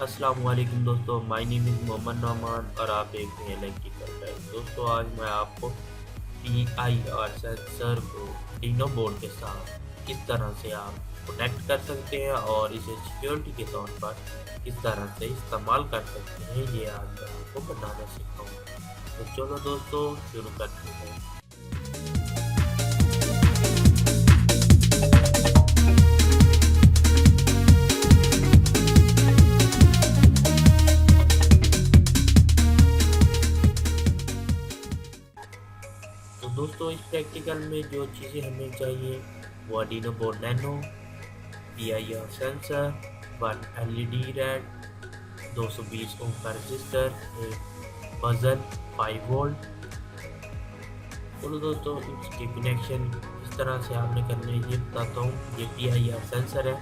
अस्सलाम-ओ-अलैकुम दोस्तों, my name is Mohammad Nauman और आप देख रहे हैं इलेक्ट्रिकल टाइप। दोस्तों आज मैं आपको PIR सेंसर को आर्डिनो बोर्ड के साथ किस तरह से आप कनेक्ट कर सकते हैं और इसे सिक्योरिटी के तौर पर किस तरह से इस्तेमाल कर सकते हैं, ये आज मैं आपको बताना सिखाऊंगा। तो चलो दोस्तों शुरू करते हैं। तो दोस्तों इस प्रैक्टिकल में जो चीज़ें हमें चाहिए वो Arduino board nano, PIR sensor, 1 LED red, 220 ओम का रजिस्टर, एक बजल, 5 वोल्ट। चलो दोस्तों इसके कनेक्शन किस तरह से आपने करने हैं ये बताता हूँ। ये PIR सेंसर है,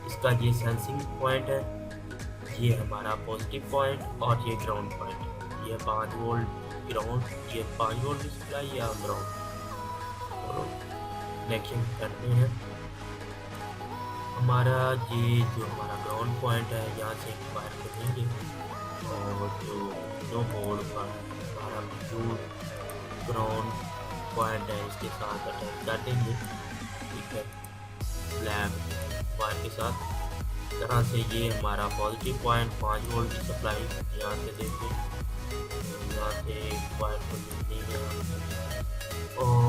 इसका ये सेंसिंग पॉइंट है, ये हमारा पॉजिटिव पॉइंट और ये ग्राउंड पॉइंट। ये 5 वोल्ट ग्राउंड, ये 5 वोल्ट की सप्लाई या ग्राउंड और कनेक्शन करते हैं। हमारा ये जो हमारा ग्राउंड पॉइंट है यहाँ से वायर करेंगे और जो दो बोर्ड का हमारा जो ग्राउंड पॉइंट है इसके साथ अटैच कर देंगे, ठीक है, ब्लैक वायर के साथ। इस तरह से ये हमारा पॉजिटिव पॉइंट 5 वोल्ट की सप्लाई यहाँ से देंगे, यहाँ से वायर को लेते हैं और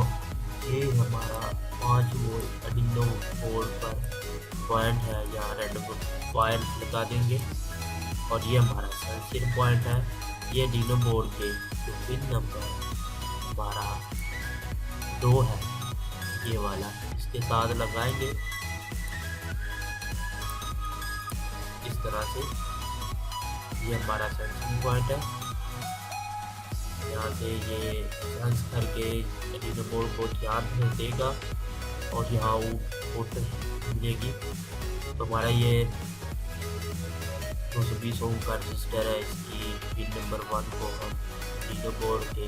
ये हमारा 5 वोल्ट आर्डिनो बोर्ड पर पॉइंट है, यहाँ रेड वायर लगा देंगे और ये हमारा सेंसर पॉइंट है। ये आर्डिनो बोर्ड के जो पिन नंबर हमारा 2 है ये वाला, इसके साथ लगाएंगे इस तरह से। ये हमारा सेंसिंग पॉइंट है, यहाँ से ये सेंस करके आर्डिनो बोर्ड को ध्यान में देगा और यहाँ वो वोल्टेज मिलेगी। तो हमारा ये 220 ओम का रजिस्टर है, इसकी पिन नंबर 1 को हम आर्डिनो बोर्ड के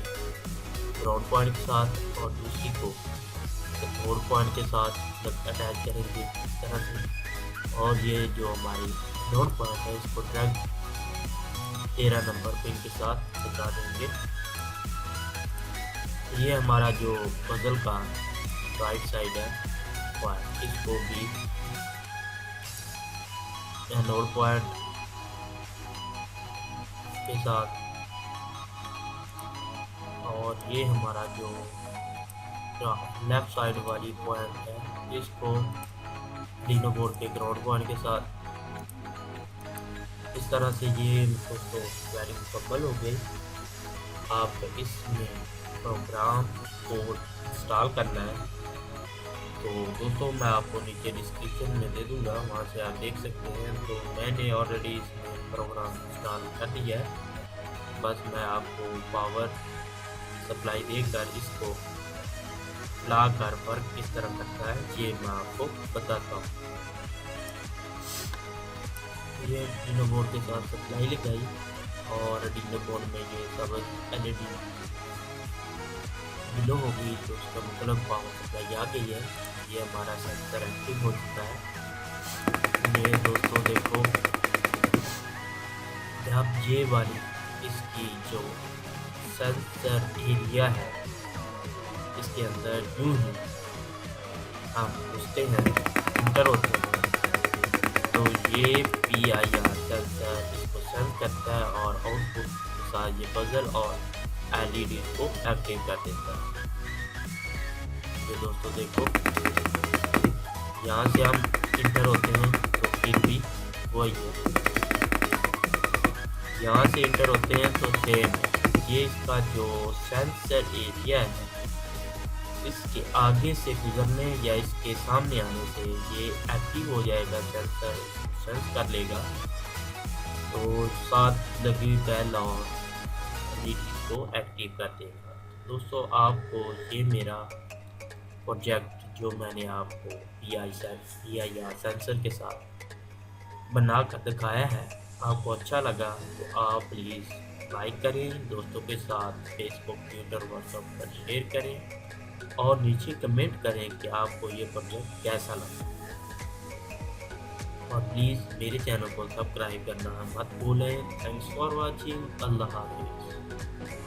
ग्राउंड पॉइंट के साथ और दूसरी को बोर्ड पॉइंट के साथ अटैच करेंगे इस तरह से। और ये जो हमारी नोड पॉइंट है इसको डायरेक्ट 13 नंबर पिन के साथ लगा देंगे। ये हमारा जो पजल का राइट साइड है इसको भी नोड पॉइंट के साथ, और ये हमारा जो लेफ्ट साइड वाली पॉइंट है इसको आर्डिनो बोर्ड के ग्राउंड पॉइंट के साथ। इस तरह से ये दोस्तों वायरिंग मुकम्मल हो गई। आप इसमें प्रोग्राम कोड इंस्टॉल करना है तो दोस्तों मैं आपको नीचे डिस्क्रिप्शन में दे दूंगा, वहाँ से आप देख सकते हैं। तो मैंने ऑलरेडी इसमें प्रोग्राम इंस्टॉल कर दिया है, बस मैं आपको पावर सप्लाई देकर इसको ला कर वर्क किस तरह करता है ये मैं आपको बताता हूँ। ये आर्डिनो बोर्ड के साथ सप्लाई लगाई और आर्डिनो बोर्ड में ये सब LED लो हो गई, तो उसका मतलब पावर सप्लाई आ गई है। ये हमारा सेंसर एक्टिव हो चुका है। ये दोस्तों देखो, अब ये वाली इसकी जो सेंसर एरिया है इसके अंदर यूं ही हम घुसते हैं, इंटर होते हैं, तो ये PIR सेंसर इसको सेंस करता है और आउटपुट के साथ ये बजल और LED को एक्टिव कर देता है। ये दोस्तों देखो, यहाँ से हम इंटर होते हैं तो फिर भी वही है, यहाँ से इंटर होते हैं तो सेम। ये इसका जो सेंसर एरिया है इसके आगे से गुजरने या इसके सामने आने से ये एक्टिव हो जाएगा, सेंसर सेंस कर लेगा। तो साथ लगी बेल और LED को एक्टिव कर देगा। दोस्तों आपको ये मेरा प्रोजेक्ट जो मैंने आपको PIR सेंसर के साथ बना कर दिखाया है आपको अच्छा लगा तो आप प्लीज़ लाइक करें, दोस्तों के साथ फेसबुक, ट्विटर, व्हाट्सएप पर शेयर करें और नीचे कमेंट करें कि आपको ये प्रोजेक्ट कैसा लगा। और प्लीज़ मेरे चैनल को सब्सक्राइब करना मत भूलें। Thanks for watching. अल्लाह हाफिज़।